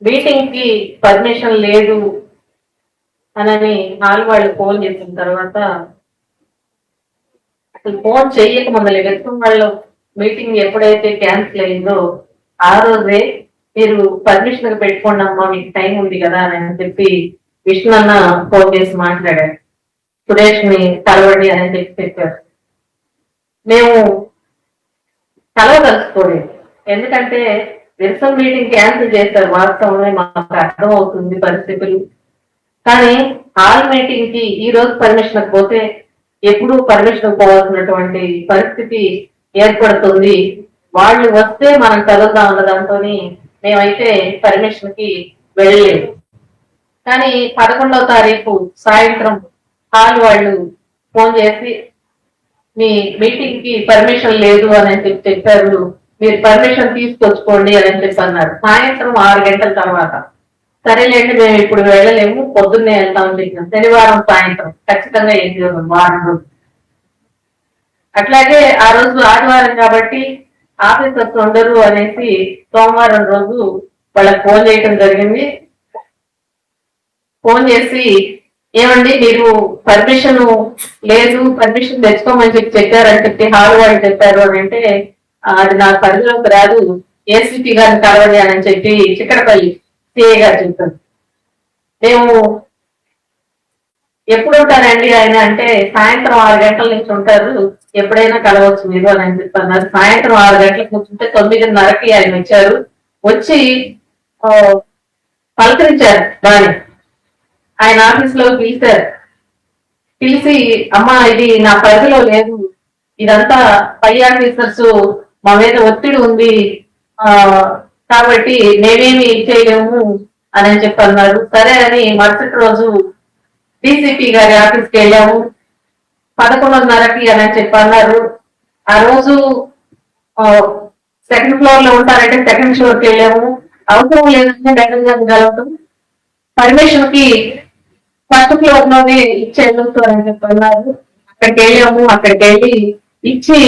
Meeting కి permission లేదు అని హాల్ వాళ్ళు ఫోన్ చేసిన తర్వాత అసలు ఫోన్ చెయ్యక మొదలు వ్యక్తం వాళ్ళు మీటింగ్ ఎప్పుడైతే క్యాన్సిల్ అయిందో ఆ రోజే మీరు పర్మిషన్ పెట్టుకోండి అమ్మా మీకు టైం ఉంది కదా అని చెప్పి విష్ణు అన్న ఫోన్ చేసి మాట్లాడారు. సురేష్ ని కలవండి అని చెప్పి చెప్పారు. మేము కలవదలుచుకోలేదు, ఎందుకంటే విరసం మీటింగ్ క్యాన్సిల్ చేశారు. వాస్తవమే మాకు అర్థం అవుతుంది పరిస్థితులు. కానీ హాల్ మీటింగ్ కి ఈ రోజు పర్మిషన్ పోతే ఎప్పుడూ పర్మిషన్ పోవాల్సినటువంటి పరిస్థితి ఏర్పడుతుంది. వాళ్ళు వస్తే మనం కలుద్దాం అన్న దాంతో మేమైతే పర్మిషన్ కి వెళ్ళలేదు. కానీ 11వ తారీఖు సాయంత్రం హాల్ వాళ్ళు ఫోన్ చేసి మీ మీటింగ్ కి పర్మిషన్ లేదు అని చెప్పారు, మీరు పర్మిషన్ తీసుకొచ్చుకోండి అని చెప్పి అన్నారు. సాయంత్రం 6 గంటల తర్వాత సరేలేండి మేము ఇప్పుడు వెళ్ళలేము, పొద్దున్నే వెళ్తామని చెప్పినాం. శనివారం సాయంత్రం ఖచ్చితంగా ఏం చేయదు వారం రోజు. అట్లాగే ఆ రోజు ఆదివారం కాబట్టి ఆఫీసర్స్ ఉండరు అనేసి సోమవారం రోజు వాళ్ళకి ఫోన్ చేయటం జరిగింది. ఫోన్ చేసి ఏమండి మీరు పర్మిషన్ లేదు, పర్మిషన్ తెచ్చుకోమని చెప్పారని చెప్పి హాల్ వాళ్ళు చెప్పారు అని అంటే అది నా పరిధిలోకి రాదు, ఏసీపీ గారిని కలవడి అని చెప్పి చిక్కడపల్లి సిఐ గారు చెప్పారు. మేము ఎప్పుడు ఉంటారండి ఆయన అంటే సాయంత్రం 6 గంటల నుంచి ఉంటారు, ఎప్పుడైనా కలవచ్చు మీరు అని చెప్పన్నారు. సాయంత్రం 6 గంటలకు కూర్చుంటే 9:30కి ఆయన వచ్చారు. వచ్చి పలకరించారు బాగా. ఆయన ఆఫీస్ లో పిలిచారు. పిలిచి అమ్మా ఇది నా పరిధిలో లేదు, ఇదంతా పై ఆఫీసర్స్ మా మీద ఒత్తిడి ఉంది కాబట్టి మేమేమి చేయలేము అని చెప్పి అన్నారు. సరే అని మరుసటి రోజు డిసిపి గారి ఆఫీస్కి వెళ్ళాము. 11:30కి అని చెప్పి అన్నారు. ఆ రోజు సెకండ్ ఫ్లోర్ లో ఉంటారంటే సెకండ్ ఫ్లోర్కి వెళ్ళాము. అవసరం లేదంటే కలవటం పర్మిషన్ కి ఫస్ట్ ఫ్లోర్ లోనే ఇచ్చేయడం అని చెప్పి అన్నారు. అక్కడికి వెళ్ళాము. అక్కడికి వెళ్ళి ఇచ్చి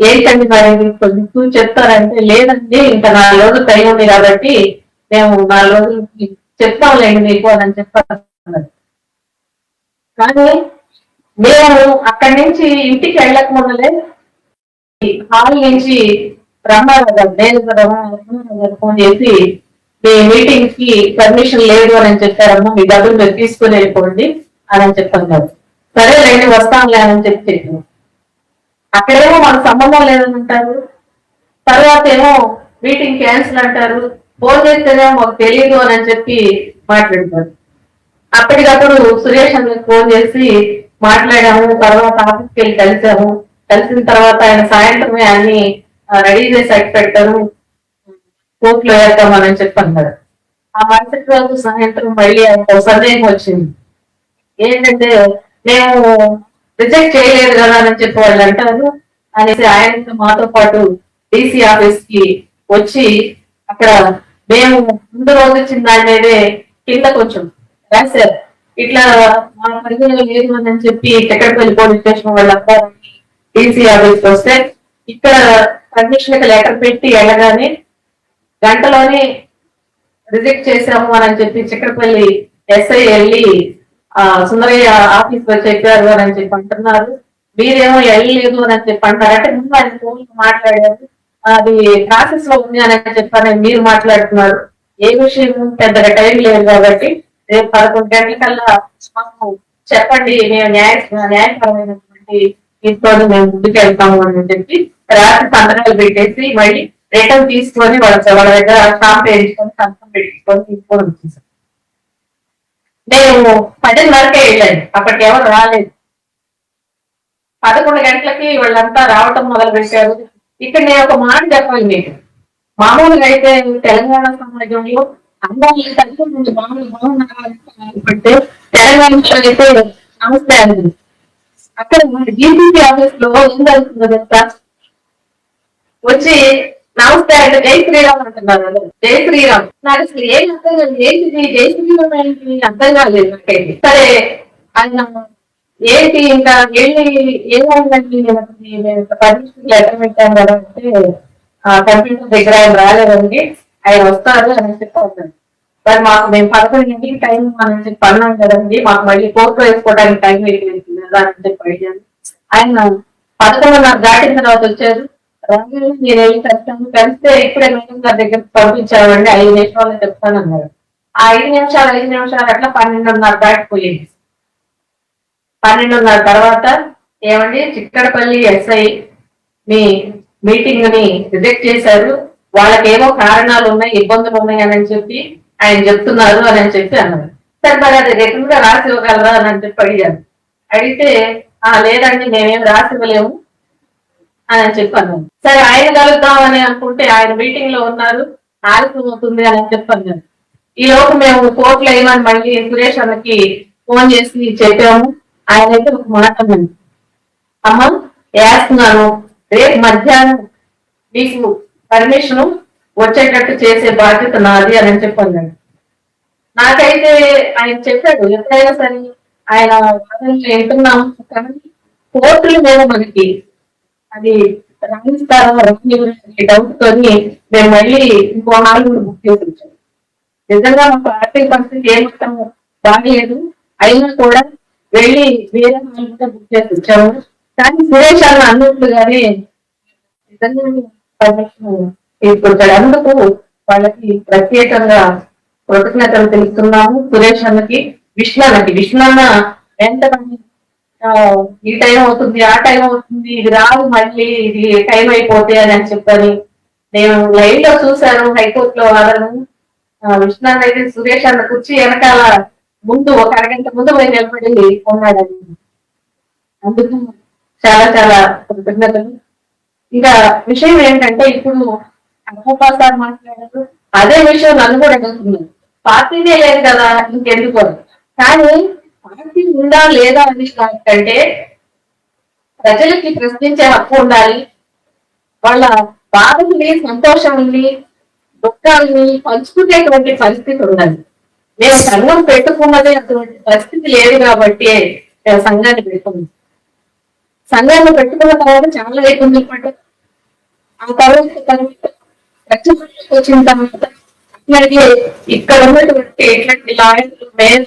ఏంటండి మరి కొంచెం చెప్తారంటే లేదండి ఇంకా 4 రోజులు టైం ఉంది కాబట్టి మేము 4 రోజులకి చెప్తాంలేండి మీకు అని చెప్పారు. కానీ మేము అక్కడి నుంచి ఇంటికి వెళ్ళక ముందలే హాల్ నుంచి రమ్మారావు గారు నేను ఫోన్ చేసి మీ మీటింగ్ కి పర్మిషన్ లేదు అని చెప్పారమ్మా, మీ డబ్బులు మీరు తీసుకుని వెళ్ళిపోండి అని చెప్పన్నారు. సరేలేండి వస్తాంలే అని చెప్పి అక్కడేమో మనకు సంబంధం లేదని అంటారు, తర్వాత ఏమో మీటింగ్ క్యాన్సిల్ అంటారు, ఫోన్ చేస్తేనేమో మాకు తెలియదు అని చెప్పి మాట్లాడతారు. అప్పటికప్పుడు సురేష్ అన్నకి ఫోన్ చేసి మాట్లాడాము. తర్వాత ఆఫీస్కి వెళ్ళి కలిసాము. కలిసిన తర్వాత ఆయన సాయంత్రమే అన్ని రెడీ చేసి అట్టి పెట్టారు, కోర్టులో వేద్దామని చెప్పి అన్నారు. ఆ మరుసటి రోజు సాయంత్రం మళ్ళీ ఆయన సందేహం వచ్చింది. ఏంటంటే మేము రిజెక్ట్ చేయలేదు కదా అని చెప్పి వాళ్ళు అంటారు అనేసి ఆయన మాతో పాటు డీసీ ఆఫీస్ కి వచ్చి అక్కడ మేము ముందు రోజు ఇచ్చిన దాని మీదే కింద కొంచెం రాశారు. ఇట్లా మా పరిధిలో లేదు అని చెప్పి చక్కెరపల్లి పోలీస్ స్టేషన్ వాళ్ళంతా డీసీ ఆఫీస్ వస్తే ఇక్కడ పర్మిషన్ లెటర్ పెట్టి వెళ్ళగానే గంటలోనే రిజెక్ట్ చేశాము అని చెప్పి చక్కెరపల్లి ఎస్ఐ వెళ్ళి సుందరయ్య ఆఫీస్ లో చెప్పారు అని చెప్పి అంటున్నారు. మీరేమో వెళ్ళలేదు అని చెప్పి అంటారు. అంటే ముందు ఆయన ఫోన్ మాట్లాడారు, అది ప్రాసెస్ లో ఉంది అని చెప్పని మీరు మాట్లాడుతున్నారు. ఏ విషయం పెద్దగా టైం లేదు కాబట్టి రేపు 11 గంటలకల్లా మాకు చెప్పండి, మేము న్యాయపరమైనటువంటి తీసుకొని మేము ముందుకు వెళ్తాము అని చెప్పి రాత్రి సంతకాలు పెట్టేసి మళ్ళీ రిటర్న్ తీసుకొని వాళ్ళ దగ్గర స్టాంప్ వేయించుకొని సంతకం పెట్టుకొని తీసుకొని వచ్చేసాం. నేను 10:30కే వెళ్ళాను, అక్కడికి ఎవరు రాలేదు. 11 గంటలకి వాళ్ళంతా రావటం మొదలు పెట్టారు. ఇక్కడ నేను ఒక మాట చెప్పాలి మీకు. మామూలుగా అయితే తెలంగాణ సమాజంలో అందరూ తల్లి మామూలు బాగున్నారంటే తెలంగాణ అయితే నమస్తే అండి. అక్కడ జీపీసీ ఆఫీస్ లో ఏం జరుగుతుందో తెలుసా, వచ్చి నమస్తే అంటే జై శ్రీరామ్ అంటున్నారు. జై శ్రీరామ్ నాకు అసలు ఏం అర్థం కాదు. ఏంటిది జై శ్రీరామ్ ఏంటి అర్థం కాలేదు నాకైతే. సరే ఆయన ఏంటి ఇంకా వెళ్ళి ఏమైందండి పర్మిషన్ లెటర్ పెట్టాను కదా అంటే కంప్యూటర్ దగ్గర ఆయన రాలేదండి, ఆయన వస్తారు అని చెప్పి మరి మాకు మేము 11 టైం అని చెప్పి అన్నాం కదండి, మాకు మళ్ళీ కోర్టు వేసుకోవడానికి టైం అయిపోయింది కదా అని చెప్పి అడిగాను. ఆయన 11:30 దాటిన తర్వాత వచ్చారు. రాగానే నేను వెళ్ళి కలిసాను. కలిస్తే ఇప్పుడే మేడం గారి దగ్గర పంపించామండి, 5 నిమిషాలు చెప్తానన్నారు. ఆ 5 నిమిషాలు అట్లా 12:30 దాటిపోయింది. 12:30 తర్వాత ఏమండి చిక్కడపల్లి ఎస్ఐ మీ మీటింగ్ ని రిజెక్ట్ చేశారు, వాళ్ళకేమో కారణాలు ఉన్నాయి, ఇబ్బందులు ఉన్నాయి అని చెప్పి ఆయన చెప్తున్నారు అని చెప్పి అన్నారు. సరే మరి అది రిటర్న్ గా రాసి ఇవ్వగలరా అని చెప్పి అడిగాను. అడిగితే లేదండి మేమేం రాసి ఇవ్వలేము అని చెప్పి అన్నాను. సరే ఆయన కలుద్దామని అనుకుంటే ఆయన మీటింగ్ లో ఉన్నారు, ఆలస్యం అవుతుంది అని చెప్పి అన్నాను. ఈ లోపు మేము కోర్టులో ఏమని మళ్ళీ సురేష్ అన్నకి ఫోన్ చేసి చెప్పాము. ఆయన అయితే ఒక మాట అన్నాను, అమ్మ వేస్తున్నాను, రేపు మధ్యాహ్నం మీకు పర్మిషన్ వచ్చేటట్టు చేసే బాధ్యత నాది అని చెప్పన్నాడు. నాకైతే ఆయన చెప్పాడు ఎప్పుడైనా సరే ఆయన వింటున్నాము, కానీ కోర్టులు మీద మనకి అది రాణిస్తారా రాని డౌట్ తోని మేము మళ్ళీ ఇంకో హాల్ కూడా బుక్ చేసి వచ్చాము. నిజంగా మాకు ఆర్థిక పరిస్థితి ఏమాత్రం బాగలేదు, అయినా కూడా వెళ్ళి వేరే హాల్ కూడా బుక్ చేసి వచ్చాము. కానీ సురేష్ అన్న అన్నట్లుగానే నిజంగా ఇప్పుడు అందుకు వాళ్ళకి ప్రత్యేకంగా కృతజ్ఞతలు తెలుస్తున్నాము. సురేష్ అన్నకి, విష్ణు అన్న వెంటనే ఈ టైం అవుతుంది, ఆ టైం అవుతుంది, ఇది రాదు మళ్ళీ, ఇది టైం అయిపోతే అని చెప్పని నేను లైవ్ లో చూశాను హైకోర్టులో వాదనను. విష్ణు అన్న అయితే సురేష్ అన్న కుర్చీ వెనకాల ముందు ఒక అరగంట ముందు పోయి నిలబడి ఉన్నాడని, అందుకు చాలా చాలా కృతజ్ఞతలు. ఇంకా విషయం ఏంటంటే ఇప్పుడు అమ్మప్ప సార్ మాట్లాడారు, అదే విషయం నన్ను కూడా అడుగుతున్నాను. పార్టీనే లేదు కదా ఇంకెందుకు, కానీ పార్టీ ఉందా లేదా అని కంటే ప్రజలకి ప్రశ్నించే హక్కు ఉండాలి, వాళ్ళ బాధల్ని సంతోషాన్ని దుఃఖాన్ని పంచుకునేటువంటి పరిస్థితి ఉండాలి. మేము సంఘం పెట్టుకున్నదే అటువంటి పరిస్థితి లేదు కాబట్టి మేము సంఘాన్ని పెట్టుకున్నాం. సంఘాన్ని పెట్టుకున్న తర్వాత చాలా ఇబ్బందులు పడ్డాం. ఆ తర్వాత వచ్చిన తర్వాత అట్లాగే ఇక్కడ ఉన్నటువంటి ఇట్లాంటి లాయర్లు మేము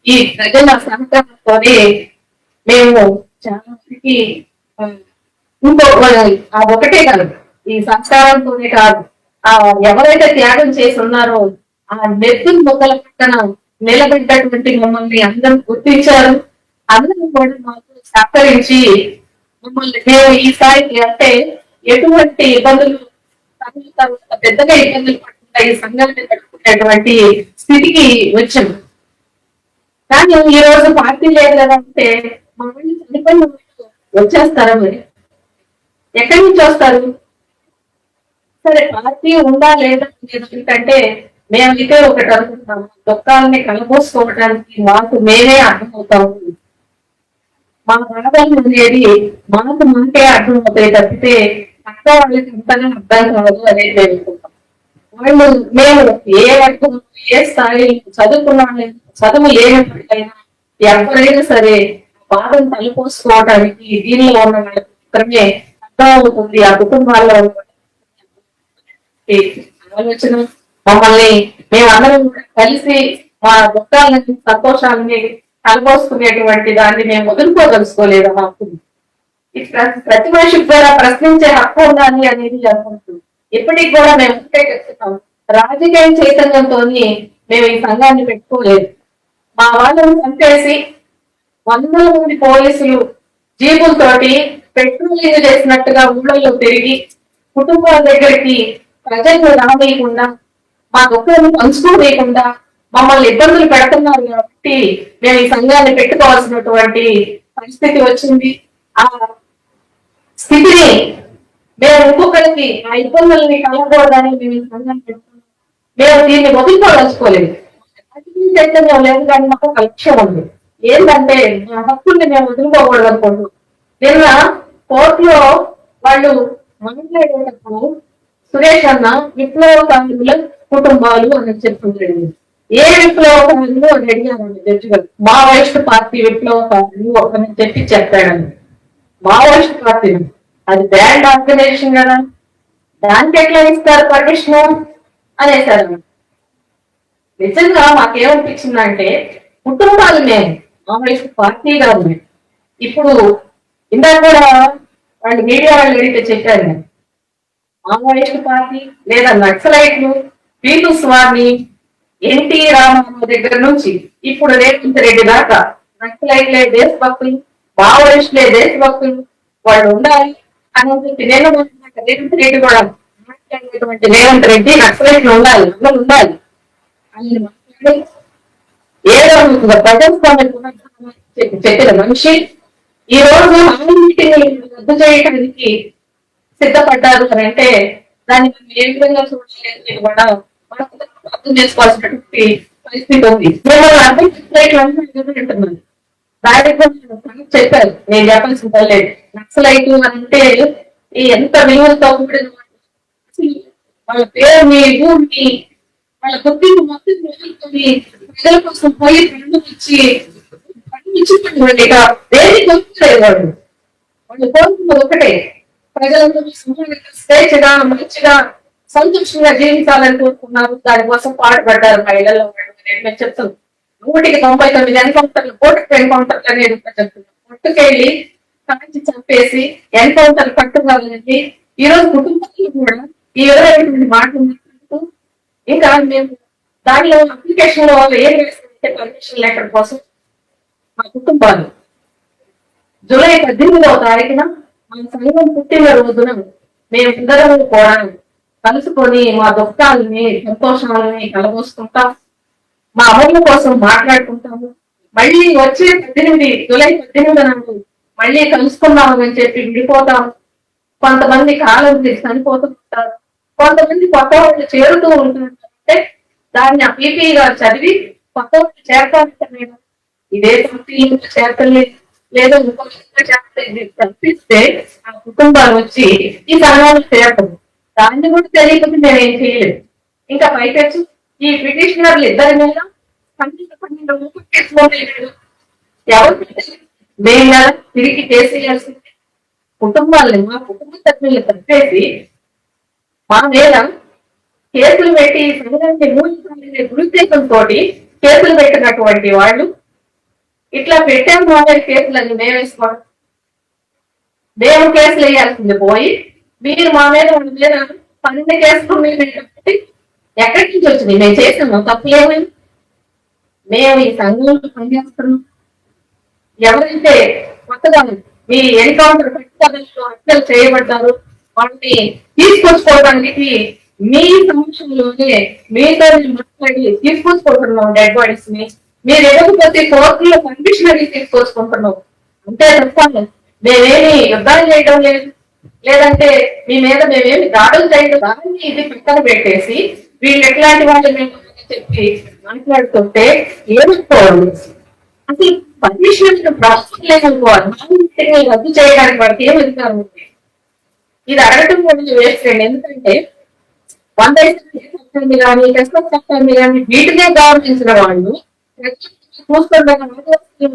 ఈ ప్రజల సహకారంతోనే మేము చాలా మందికి ఇంకో ఆ ఒకటే కాదు, ఈ సంస్కారంతోనే కాదు, ఎవరైతే త్యాగం చేసి ఉన్నారో ఆ నెత్తి మొక్కల పక్కన నిలబెట్టటువంటి మమ్మల్ని అందరూ గుర్తించారు. అందరూ కూడా మాకు సహకరించి మమ్మల్ని మేము ఈ స్థాయికి అంటే ఎటువంటి ఇబ్బందులు పెద్దగా ఇబ్బందులు పడకుండా ఈ సంఘాన్ని పెట్టుకునేటువంటి స్థితికి వచ్చాము. కానీ ఈ రోజు పార్టీ లేదు కదా అంటే మా వాళ్ళు చనిపోయిన వచ్చేస్తారా, మరి ఎక్కడి నుంచి వస్తారు? సరే పార్టీ ఉందా లేదా ఎందుకంటే మేమైతే ఒకటి అనుకుంటాము, దుఃఖాలని కలబోసుకోవడానికి మాకు మేమే అర్థమవుతాము, మా బాధలు అనేది మాకే అర్థమవుతాయి తప్పితే పక్క వాళ్ళకి అంతగా అర్థం కాదు అనేది మేము అనుకుంటాం. వాళ్ళు మేము ఏ వర్గం ఏ స్థాయి చదువుకున్న చదువు లేనప్పటికైనా ఎవరైనా సరే బాధను తలపోసుకోవడానికి దీనిలో ఉన్న వాళ్ళకి మాత్రమే అర్థం అవుతుంది. ఆ కుటుంబాల్లో ఆలోచన మమ్మల్ని మేమందరం కలిసి మా దుఃఖాలని సంతోషాలని కలబోసుకునేటువంటి దాన్ని మేము వదులుకోదలుచుకోలేదు. మాకు ప్రతి మనిషికి కూడా ప్రశ్నించే హక్కు ఉండాలి అనేది అనుకుంటుంది. ఇప్పటికి కూడా మేము ఒకటే చెప్తున్నాం, రాజకీయ చైతన్యంతో మేము ఈ సంఘాన్ని పెట్టుకోలేదు. మా వాళ్ళని చంపేసి 100 మంది పోలీసులు జీపులతోటి పెట్రోలింగ్ చేసినట్టుగా ఊళ్ళల్లో తిరిగి కుటుంబాల దగ్గరికి ప్రజలను రావేయకుండా మా దుఃఖాన్ని పంచుకోలేకుండా మమ్మల్ని ఇబ్బందులు పెడుతున్నారు కాబట్టి మేము ఈ సంఘాన్ని పెట్టుకోవాల్సినటువంటి పరిస్థితి వచ్చింది. ఆ స్థితిని మేము ఇంకొకరికి ఆ ఇబ్బందుల్ని కలగకూడదని మేము ఈ సంఘాన్ని పెట్టుకున్నాం. మేము దీన్ని వదులుకోదలుచుకోలేదు. చైతన్యం లేదు, కానీ మాకు ఒక లక్ష్యం ఉంది. ఏంటంటే మా హక్కుల్ని మేము వదులుకోకూడదు అనుకుంటున్నాం. నిన్న కోర్టులో వాళ్ళు మాట్లాడేటప్పుడు సురేష్ అన్న విప్లవకారుల కుటుంబాలు అని చెప్తున్నాడు. ఏ విప్లవకారులు అని అడిగారండి జడ్జి గారు. మావోయిస్ట్ పార్టీ విప్లవకారులు అని చెప్పాడండి. మావోయిస్ట్ పార్టీ అది బ్యాండ్ ఆర్గనైజేషన్ కదా, దానికి ఎట్లా ఇస్తారు పర్మిషన్? అనేసారు. నిజంగా మాకేమనిపించిందంటే కుటుంబాలు మేము మామూలు పార్టీ కాదు మేము. ఇప్పుడు ఇందాక కూడా వాళ్ళు మీడియా వాళ్ళు అడిగితే చెప్పారు నేను మావోయిస్ట్ పార్టీ లేదా నక్సలైట్లు పీటు స్వామి ఎన్టీ రామారావు దగ్గర నుంచి ఇప్పుడు రేవంత్ రెడ్డి దాకా నక్సలైట్లే దేశభక్తులు మావోయిస్టులే దేశభక్తులు వాళ్ళు ఉండాలి అని నేను రేవంత్ రెడ్డి కూడా మాట్లాడేటువంటి రేవంత్ రెడ్డి నక్సలైట్లు ఉండాలి అందరూ ఉండాలి అని మాట్లాడి ఏదో ప్రజాస్వామ్యం చెప్పిన మనిషి ఈ రోజు మీటింగ్ రద్దు చేయడానికి సిద్ధపడ్డారు అని అంటే దాన్ని ఏ విధంగా చూడలేదు కూడా అర్థం చేసుకోవాల్సినటువంటి పరిస్థితి ఉంది. అంటున్నాను దానికి చెప్పారు నేను చెప్పాల్సిన పర్లేదు. నక్సలైట్ అంటే ఎంత విలువలతో కూడిన వాళ్ళ పేరుని ఊరిని వాళ్ళ గుర్తింపు మొత్తం ప్రజల కోసం పోయి పండించినటువంటి దేని కొనుక్కోలేదు వాళ్ళు. వాళ్ళు కోరుకున్నది ఒకటే ప్రజలందరూ స్వేచ్ఛగా మంచిగా సంతోషంగా జీవించాలని కోరుకున్నారు. దానికోసం పాటుపడ్డారు మహిళల్లో మేము చెప్తున్నాం. 199 ఎన్కౌంటర్లు కోర్టు ఎన్కౌంటర్లు అనేది చెప్తున్నాం. కొట్టుకెళ్ళి కాల్చి చంపేసి ఎన్కౌంటర్ కట్టుకోవాలని ఈ రోజు కుటుంబాలు కూడా ఈ విధమైనటువంటి మాటలు మాట్లాడుతూ ఇంకా మేము దానిలో అప్లికేషన్ లో ఏం వేస్తుంటే పర్మిషన్ లెటర్ కోసం మా కుటుంబాలు జూలై 18వ తారీఖున మా సంఘం పుట్టిన రోజున మేమిద్దరం కూడా కలుసుకొని మా దుఃఖాలని సంతోషాలని కలబోసుకుంటాం. మా అమ్మమ్మ కోసం మాట్లాడుకుంటాము. మళ్ళీ వచ్చే జూలై 18 నాడు మళ్ళీ కలుసుకున్నాము అని చెప్పి విడిపోతాము. కొంతమంది కాలం చనిపోతూ ఉంటారు, కొంతమంది కొత్త వాళ్ళు చేరుతూ ఉంటారు. అంటే దాన్ని ఆ పీపీ గారు చదివి కొత్త వాళ్ళు చేరతారు. ఇదే చేరతలేదు లేదా ఇంకో కల్పిస్తే ఆ కుటుంబాలు వచ్చి ఈ సంఘాలు చేరతారు. దాన్ని కూడా తెలియకపోతే మేమేం చేయలేదు. ఇంకా పైపెచ్చు ఈ పిటిషనర్లు ఇద్దరి మీద 12 కేసులు ఎవరు మేము తిరిగి కేసేయాల్సింది కుటుంబాలని మా కుటుంబ సభ్యులను తప్పేసి మా మీద కేసులు పెట్టి సంఘాన్ని మూలించాలనే దురుద్దేశంతో కేసులు పెట్టినటువంటి వాళ్ళు ఇట్లా పెట్టాము అనేది కేసులన్నీ మేము వేసుకోవడం. మేము కేసులు వేయాల్సింది పోయి మీరు మా మీద వాళ్ళ మీద 12 కేసులు కాబట్టి ఎక్కడి నుంచి వచ్చింది? మేము చేసాము తప్పులేమని మేము ఈ సంఘంలో పనిచేస్తున్నాం. ఎవరైతే కొత్తగా మీ ఎన్కౌంటర్ పెట్టడంలో హత్యలు చేయబడ్డారు వాళ్ళని తీసుకొచ్చుకోవడానికి మీ సమక్షంలోనే మీతో మాట్లాడి తీసుకొచ్చుకుంటున్నాం డెడ్ బాడీస్ ని. మీరు ఎదగకపోతే కోర్టులో పర్మిషన్ అడిగి తీసుకొచ్చుకుంటున్నాం. అంతే తప్ప మేమేమి యుద్ధాలు చేయడం లేదు, లేదంటే మీ మీద మేమేమి దాడులు చేయడం. దాన్ని ఇది పక్కన పెట్టేసి వీళ్ళు ఎట్లాంటి వాళ్ళు మేము చెప్పి మాట్లాడుతుంటే ఏమనుకోవాలి? అసలు పర్మిషన్ ప్రాసెస్ లేదనుకోవాలి. రద్దు చేయడానికి వాడికి ఏం అధికారం ఉంది? ఇది అడగటం కూడా వేస్ట్. ఎందుకంటే 100 కానీ చట్టాన్ని కానీ వీటినే గౌరవించిన వాళ్ళు చూస్తుండగా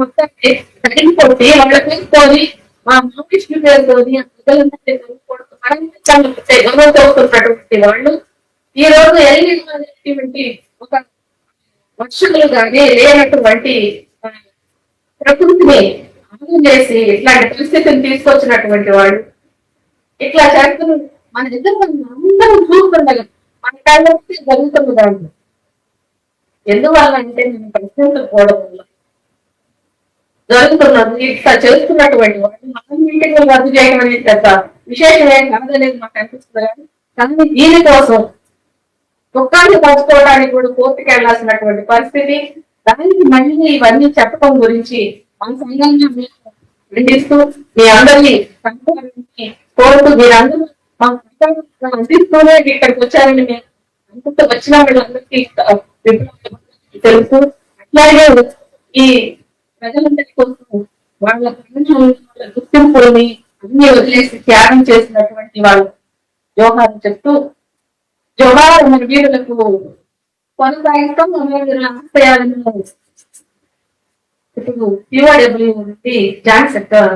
మొత్తాన్ని తగ్గిపోతే వాళ్ళ పేరుతోని మా మామిష్టి పేరుతోని గౌరవవుతున్నటువంటి వాళ్ళు ఈ రోజు ఎల్లి ఒక వర్షాలు కానీ లేనటువంటి ప్రకృతిని ఆనం చేసి ఇట్లాంటి పరిస్థితిని తీసుకొచ్చినటువంటి వాళ్ళు ఇట్లా చేస్తున్న మన ఇద్దరు అందరం చూస్తుండగా మన కాళ్ళ జరుగుతున్న దాంట్లో ఎందువల్ల అంటే నేను ప్రశ్నించకపోవడం వల్ల జరుగుతున్నది. ఇట్లా చేస్తున్నటువంటి వాళ్ళు మన మీటింగ్ రద్దు చేయడం అనేది పెద్ద విశేషం ఏం కాదనేది మాకు అనిపిస్తుంది. కానీ దీనికోసం దుఃఖాన్ని పంచుకోవడానికి కూడా కోర్టుకి వెళ్లాల్సినటువంటి పరిస్థితి. దానికి మళ్ళీ ఇవన్నీ చెప్పడం గురించి మన సంఘంగా మేము ఖండిస్తూ మీ అందరినీ కోరుతూ మీరందరూ మా అందిస్తూనే ఇక్కడికి వచ్చారని మేము అనుకుంటూ వచ్చిన వాళ్ళందరికీ తెలుసు. అట్లాగే ఈ ప్రజలందరి కోసం వాళ్ళ గుర్తింపుల్ని అన్ని వదిలేసి త్యాగం చేసినటువంటి వాళ్ళు జోహార్ చెప్తూ జోహార్ మన వీరులకు కొనసాగిస్తాం. ఆశయాలను ఇప్పుడు POW జాయింట్ సెక్టర్